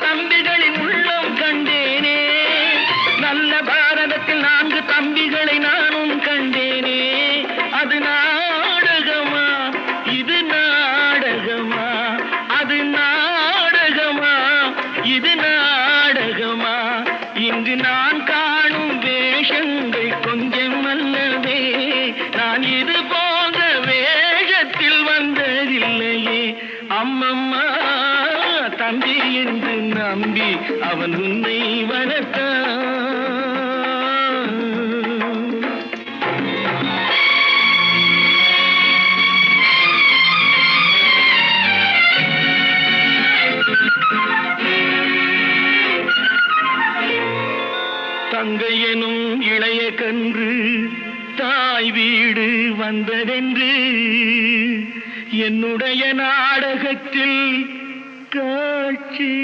தம்பிகளின் உள்ளம் கண்டேனே, நல்ல பாரதத்தில் 4 தம்பிகளை நானும் கண்டேனே. அது நாடகமா, இது நாடகமா, அது நாடகமா, இது நாடகமா. இங்கு நான் காணும் வேஷங்கள் கொஞ்சம் அல்லவே, நான் இது போன்ற வேஷத்தில் வந்ததில்லையே. அம்மம்மா தம்பி என்று நம்பி அவன் உன்னை வளர்த்தான். தங்கை எனும் இளைய கன்று தாய் வீடு வந்ததென்று என்னுடைய நாடகத்தில் காட்சி